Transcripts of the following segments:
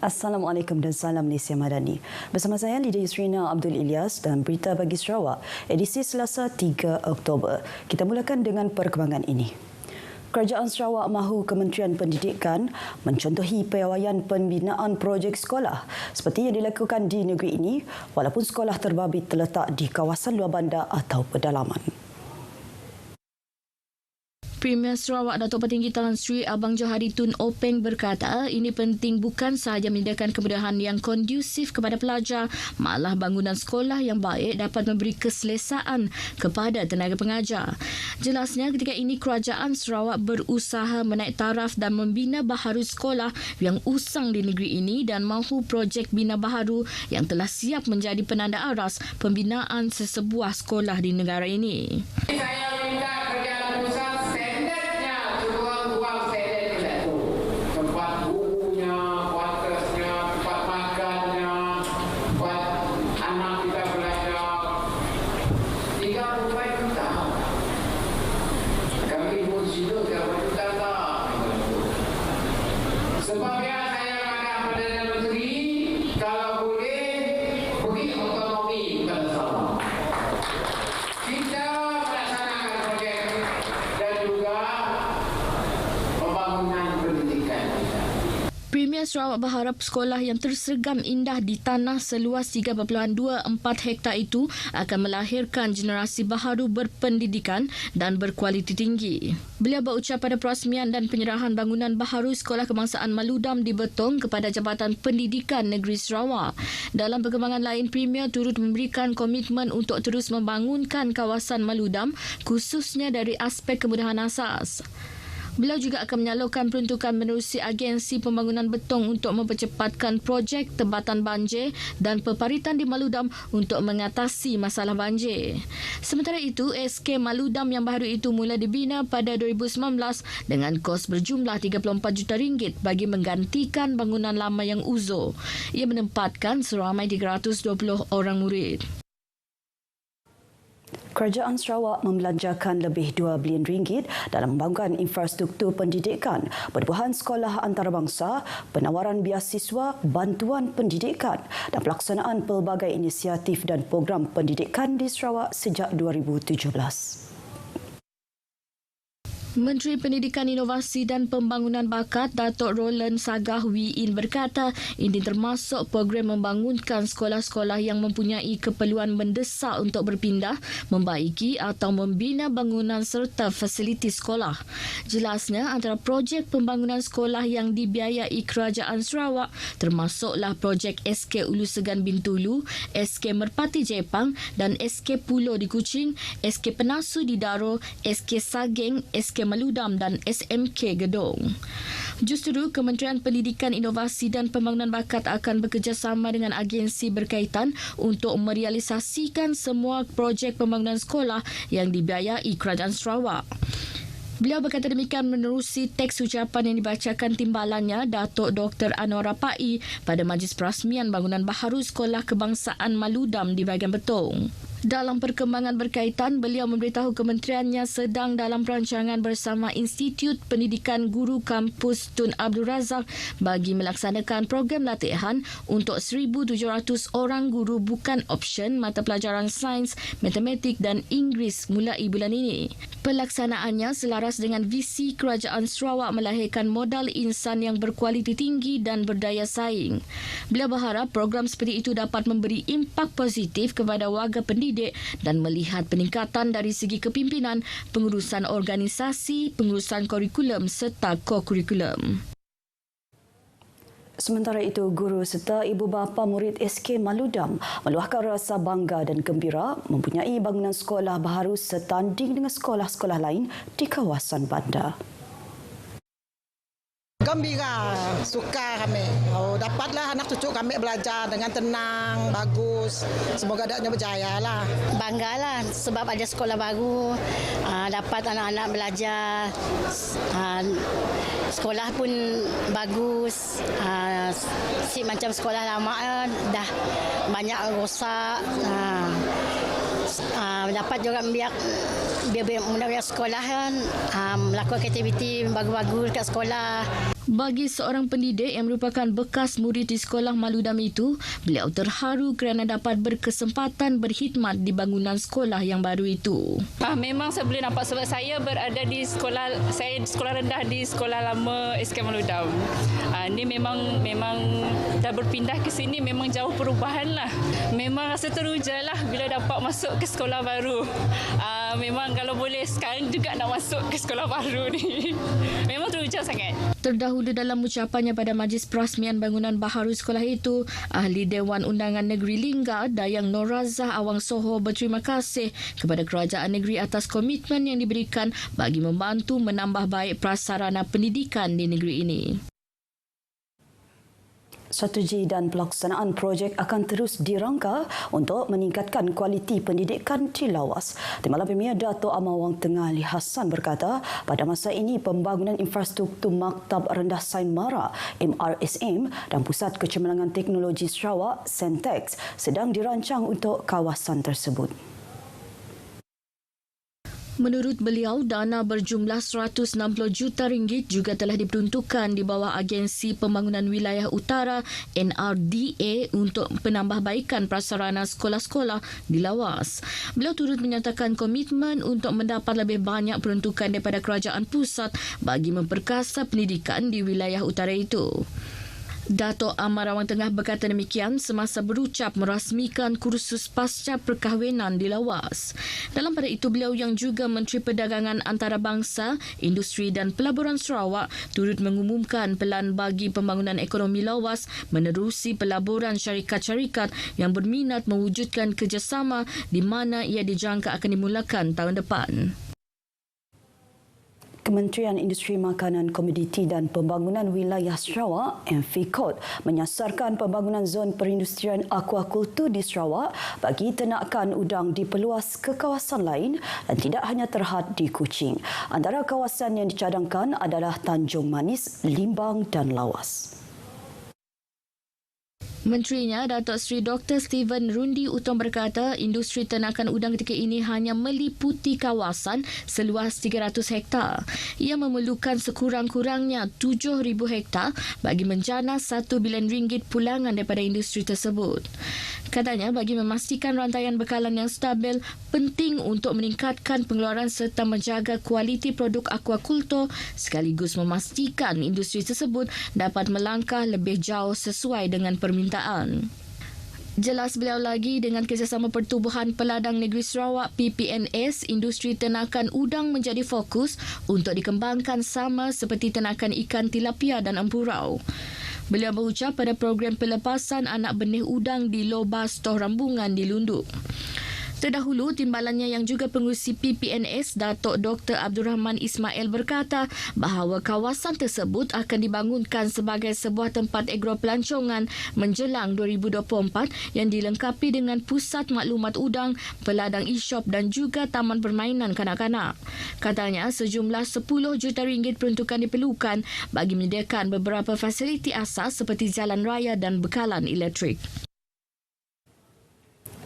Assalamualaikum dan salam Malaysia Madani. Bersama saya Lydia Yusrina Abdul Ilyas dan Berita Pagi Sarawak, edisi Selasa 3 Oktober. Kita mulakan dengan perkembangan ini. Kerajaan Sarawak mahu Kementerian Pendidikan mencontohi piawaian pembinaan projek sekolah seperti yang dilakukan di negeri ini walaupun sekolah terbabit terletak di kawasan luar bandar atau pedalaman. Premier Sarawak Datuk Petinggi Tan Sri Abang Johari Tun Openg berkata ini penting bukan sahaja menyediakan kemudahan yang kondusif kepada pelajar, malah bangunan sekolah yang baik dapat memberi keselesaan kepada tenaga pengajar. Jelasnya ketika ini Kerajaan Sarawak berusaha menaik taraf dan membina baharu sekolah yang usang di negeri ini dan mahu projek bina baharu yang telah siap menjadi penanda aras pembinaan sesebuah sekolah di negara ini. Saya minta kerajaan pusat sebabnya saya pada Perdana Menteri kalau boleh beri otonomi kepada Sarawak. Kita melaksanakan projek dan juga pembangunan pendidikan kita. Premier Sarawak berharap sekolah yang tersergam indah di tanah seluas 3.24 hektar itu akan melahirkan generasi baharu berpendidikan dan berkualiti tinggi. Beliau berucap pada perasmian dan penyerahan bangunan baharu Sekolah Kebangsaan Maludam di Betong kepada Jabatan Pendidikan Negeri Sarawak. Dalam perkembangan lain, Premier turut memberikan komitmen untuk terus membangunkan kawasan Maludam khususnya dari aspek kemudahan asas. Beliau juga akan menyalurkan peruntukan menerusi agensi pembangunan Betong untuk mempercepatkan projek tempatan banjir dan peparitan di Maludam untuk mengatasi masalah banjir. Sementara itu, SK Maludam yang baru itu mula dibina pada 2019 dengan kos berjumlah 34 juta ringgit bagi menggantikan bangunan lama yang uzur. Ia menempatkan seramai 320 orang murid. Kerajaan Sarawak membelanjakan lebih RM2 bilion dalam membangunkan infrastruktur pendidikan, pertubuhan sekolah antarabangsa, penawaran beasiswa, bantuan pendidikan dan pelaksanaan pelbagai inisiatif dan program pendidikan di Sarawak sejak 2017. Menteri Pendidikan, Inovasi dan Pembangunan Bakat Datuk Roland Sagah Wiin berkata ini termasuk program membangunkan sekolah-sekolah yang mempunyai keperluan mendesak untuk berpindah, membaiki atau membina bangunan serta fasiliti sekolah. Jelasnya antara projek pembangunan sekolah yang dibiayai Kerajaan Sarawak termasuklah projek SK Ulu Segan Bintulu, SK Merpati Jepang dan SK Pulau di Kuching, SK Penasu di Daro, SK Sageng, SK Maludam dan SMK Gedong. Justru Kementerian Pendidikan, Inovasi dan Pembangunan Bakat akan bekerjasama dengan agensi berkaitan untuk merealisasikan semua projek pembangunan sekolah yang dibiayai Kerajaan Sarawak. Beliau berkata demikian menerusi teks ucapan yang dibacakan timbalannya Datuk Dr. Anwar Rapai pada majlis perasmian bangunan baharu Sekolah Kebangsaan Maludam di bahagian Betong. Dalam perkembangan berkaitan, beliau memberitahu kementeriannya sedang dalam perancangan bersama Institut Pendidikan Guru Kampus Tun Abdul Razak bagi melaksanakan program latihan untuk 1,700 orang guru bukan option mata pelajaran sains, matematik dan Inggeris mulai bulan ini. Pelaksanaannya selaras dengan visi Kerajaan Sarawak melahirkan modal insan yang berkualiti tinggi dan berdaya saing. Beliau berharap program seperti itu dapat memberi impak positif kepada warga pendidik dan melihat peningkatan dari segi kepimpinan, pengurusan organisasi, pengurusan kurikulum serta ko-kurikulum. Sementara itu, guru serta ibu bapa murid SK Maludam meluahkan rasa bangga dan gembira mempunyai bangunan sekolah baharu setanding dengan sekolah-sekolah lain di kawasan bandar. Gembira, suka kami. Dapatlah anak cucu kami belajar dengan tenang, bagus. Semoga adanya berjaya lah. Banggalah sebab ada sekolah baru, dapat anak-anak belajar. Sekolah pun bagus. Si macam sekolah lama dah banyak rosak. Dapat juga biar mudah-mudahan sekolah kan melakukan aktiviti bagus-bagus kat sekolah. Bagi seorang pendidik yang merupakan bekas murid di sekolah Maludam itu, beliau terharu kerana dapat berkesempatan berkhidmat di bangunan sekolah yang baru itu. Memang saya boleh nampak sebab saya berada di sekolah rendah di sekolah lama SK Maludam. Ini memang dah berpindah ke sini memang jauh perubahan lah. Memang rasa teruja lah bila dapat masuk ke sekolah baru. Memang kalau boleh sekarang juga nak masuk ke sekolah baru ni. Memang teruja sangat. Terdahulu dalam ucapannya pada majlis perasmian bangunan baharu sekolah itu, Ahli Dewan Undangan Negeri Lingga, Dayang Norazah Awang Soho berterima kasih kepada kerajaan negeri atas komitmen yang diberikan bagi membantu menambah baik prasarana pendidikan di negeri ini. Strategi dan pelaksanaan projek akan terus dirangka untuk meningkatkan kualiti pendidikan di Lawas. Timbalan Premier Dato' Amar Wang Tengah Ali Hassan berkata, pada masa ini pembangunan infrastruktur Maktab Rendah Sains Mara MRSM dan Pusat Kecemerlangan Teknologi Sarawak Sentex sedang dirancang untuk kawasan tersebut. Menurut beliau, dana berjumlah RM160 juta juga telah diperuntukkan di bawah Agensi Pembangunan Wilayah Utara NRDA untuk penambahbaikan prasarana sekolah-sekolah di Lawas. Beliau turut menyatakan komitmen untuk mendapat lebih banyak peruntukan daripada kerajaan pusat bagi memperkasa pendidikan di wilayah utara itu. Dato' Amar Awang Tengah berkata demikian semasa berucap merasmikan kursus pasca perkahwinan di Lawas. Dalam pada itu, beliau yang juga Menteri Perdagangan Antarabangsa, Industri dan Pelaburan Sarawak turut mengumumkan pelan bagi pembangunan ekonomi Lawas menerusi pelaburan syarikat-syarikat yang berminat mewujudkan kerjasama di mana ia dijangka akan dimulakan tahun depan. Kementerian Industri Makanan, Komoditi dan Pembangunan Wilayah Sarawak (MFICOT) menyasarkan pembangunan zon perindustrian akuakultur di Sarawak bagi ternakan udang diperluas ke kawasan lain dan tidak hanya terhad di Kuching. Antara kawasan yang dicadangkan adalah Tanjung Manis, Limbang dan Lawas. Menterinya, Datuk Seri Dr. Steven Rundi Utom berkata industri ternakan udang ketika ini hanya meliputi kawasan seluas 300 hektar. Ia memerlukan sekurang-kurangnya 7,000 hektar bagi menjana RM1 bilion pulangan daripada industri tersebut. Katanya, bagi memastikan rantaian bekalan yang stabil, penting untuk meningkatkan pengeluaran serta menjaga kualiti produk akuakultur sekaligus memastikan industri tersebut dapat melangkah lebih jauh sesuai dengan permintaan. Jelas beliau lagi, dengan kerjasama Pertubuhan Peladang Negeri Sarawak PPNS, industri ternakan udang menjadi fokus untuk dikembangkan sama seperti ternakan ikan tilapia dan empurau. Beliau berucap pada program pelepasan anak benih udang di Lobas Toh Rambungan di Lundu. Terdahulu, timbalannya yang juga pengurusi PPNS, Datuk Dr. Abdul Rahman Ismail berkata bahawa kawasan tersebut akan dibangunkan sebagai sebuah tempat agropelancongan menjelang 2024 yang dilengkapi dengan pusat maklumat udang, peladang e-shop dan juga taman permainan kanak-kanak. Katanya, sejumlah RM10 juta peruntukan diperlukan bagi menyediakan beberapa fasiliti asas seperti jalan raya dan bekalan elektrik.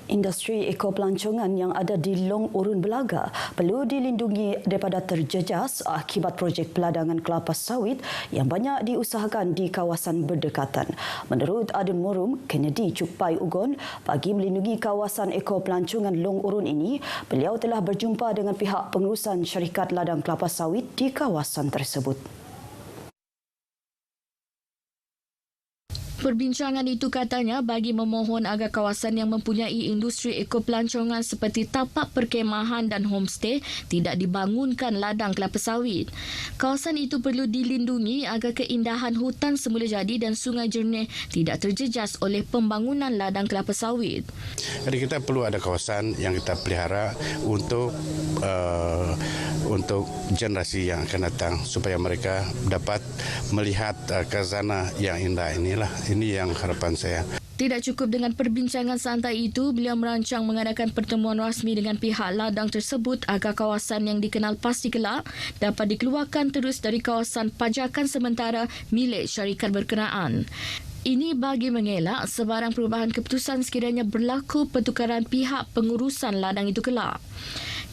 Industri ekopelancongan yang ada di Long Urun Belaga perlu dilindungi daripada terjejas akibat projek peladangan kelapa sawit yang banyak diusahakan di kawasan berdekatan. Menurut Adun Murum, Kennedy Cupai Ugon, bagi melindungi kawasan ekopelancongan Long Urun ini, beliau telah berjumpa dengan pihak pengurusan syarikat ladang kelapa sawit di kawasan tersebut. Perbincangan itu katanya bagi memohon agar kawasan yang mempunyai industri ekopelancongan seperti tapak perkemahan dan homestay tidak dibangunkan ladang kelapa sawit. Kawasan itu perlu dilindungi agar keindahan hutan semula jadi dan sungai jernih tidak terjejas oleh pembangunan ladang kelapa sawit. Jadi kita perlu ada kawasan yang kita pelihara untuk generasi yang akan datang supaya mereka dapat melihat khazanah yang indah inilah. Ini yang harapan saya. Tidak cukup dengan perbincangan santai itu, beliau merancang mengadakan pertemuan rasmi dengan pihak ladang tersebut agar kawasan yang dikenal pasti kelak dapat dikeluarkan terus dari kawasan pajakan sementara milik syarikat berkenaan. Ini bagi mengelak sebarang perubahan keputusan sekiranya berlaku pertukaran pihak pengurusan ladang itu kelak.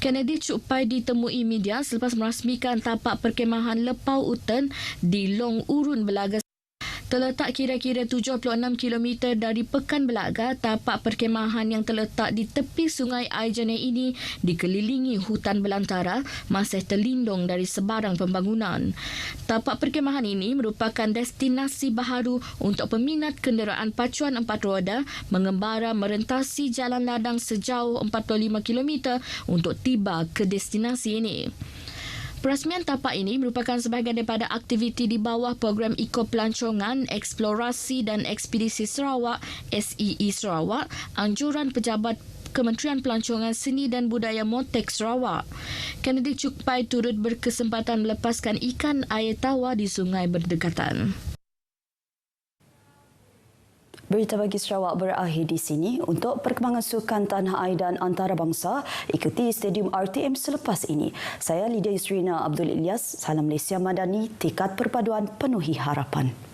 Kennedy Cuk Pai ditemui media selepas merasmikan tapak perkhemahan Lepau Uten di Long Urun, Belaga. Terletak kira-kira 76 km dari Pekan Belaga, tapak perkhemahan yang terletak di tepi Sungai Air Jernih ini dikelilingi hutan belantara masih terlindung dari sebarang pembangunan. Tapak perkhemahan ini merupakan destinasi baharu untuk peminat kenderaan pacuan 4 roda mengembara merentasi jalan ladang sejauh 45 km untuk tiba ke destinasi ini. Perasmian tapak ini merupakan sebahagian daripada aktiviti di bawah program Iko Pelancongan, Eksplorasi dan Ekspedisi Sarawak (SEE Sarawak), anjuran pejabat Kementerian Pelancongan Seni dan Budaya Motek Sarawak. Kennedy Cuk Pai turut berkesempatan melepaskan ikan air tawar di sungai berdekatan. Berita Pagi Sarawak berakhir di sini. Untuk perkembangan sukan tanah air dan antarabangsa, ikuti Stadium RTM selepas ini. Saya Lydia Yusrina Abdul Ilyas, Salam Malaysia Madani, Tekad Perpaduan Penuhi Harapan.